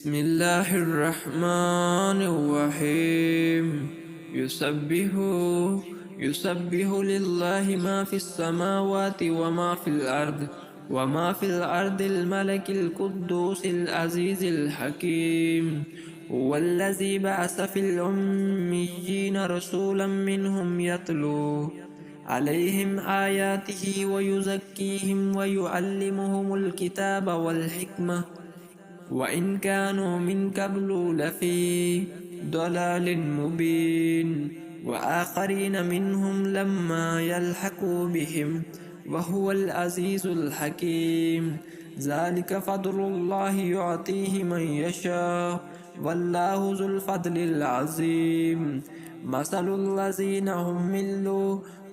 बिस्मिल्लाहिर्रहमानिर्रहीम। युसब्बिहु युसब्बिहु लिल्लाहि मा फिस समावाति व मा फिल अर्दिल मलकिल कुद्दूसिल अज़ीज़िल हकीम। हुवल्लज़ी बअस फिल उम्मिय्यीना रसूलन मिनहुम यतलू अलैहिम आयातिही व युज़क्कीहिम व युअल्लिमुहुमुल किताब वल हिकमह वइन कानू मिन क़ब्लु लफ़ी दलालिन मुबीन व आख़रीन मिनहुम लम्मा यल्हक़ू बिहिम व हुवल अज़ीज़ुल हकीम। ज़ालिक फ़द्लुल्लाहि युअतीहि मन यशा वल्लाहु ज़ुल फ़द्लिल अज़ीम। मसलुल लज़ीना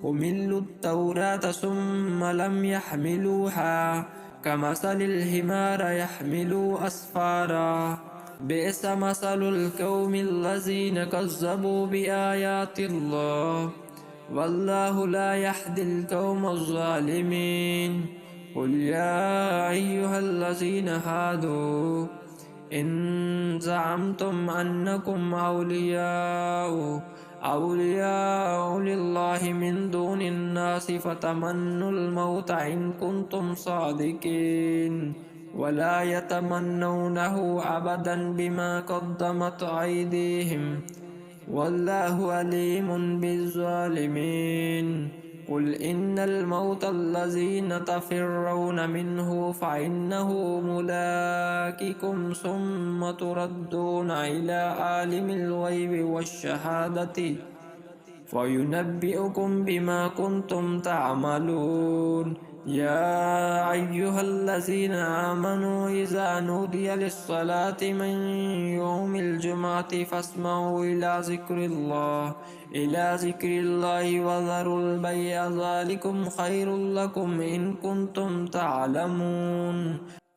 हुमिलुत तौरात सुम्मा लम यहमिलूहा कमसलिल हिमार यहमिलु अस्फ़ारा। बिअस मसलुल क़ौमिल लज़ीना कज़्ज़बू बिआयातिल्लाह वल्लाहु ला यहदिल क़ौमज़ ज़ालिमीन। क़ुल या अय्युहल्लज़ीना हादू इन ज़अमतुम अन्नकुम औलियाउ लिल्लाहि मिन दूनिन नासि फ़तमन्नुल मौत इन कुंतुम सादिकीन वला यतमन्नौनहु अबदन बिमा क़द्दमत अयदीहिम वल्लाहु अलीमुन बिज़्ज़ालिमीन। क़ुल इन्नल मौतल्लज़ीना तफ़िर्रौना मिन्हु फ़इन्नहु मुलाक़िकुम सुम्मा तुरद्दूना इला आलिमिल ग़ैबि वश्शहादति फ़युनब्बिउकुम बिमा कुंतुम तअमलून। या अय्युहल्लज़ीना आमनू इज़ा नूदिया लिस्सलाति मिन यौमिल जुमअति फ़स्मऊ इला ज़िक्रिल्लाहि व ज़रुल बैअ ज़ालिकुम खैरुल लकुम इन कुंतुम तअलमून।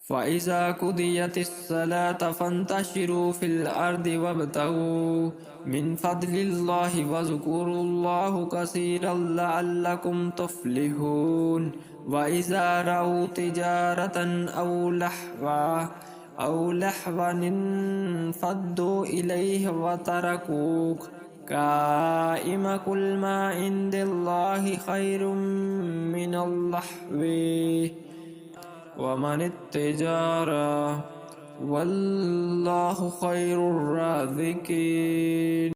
फ़इज़ा क़ुदियतिस्सलात फ़ंतशिरू फ़िल अर्दि वब्तगू मिन फ़द्लिल्लाहि वज़्कुरुल्लाह कसीरन लअल्लकुम तुफ़्लिहून। वइज़ा रअू तिजारतन औ लहवन इंफ़द्दू इलैहि व तरकूक क़ाइमा। क़ुल मा इंदिल्लाहि खैरुम मिनल लह्वी व मनित्तिजारा वल्लाहु खैरुर राज़िकीन।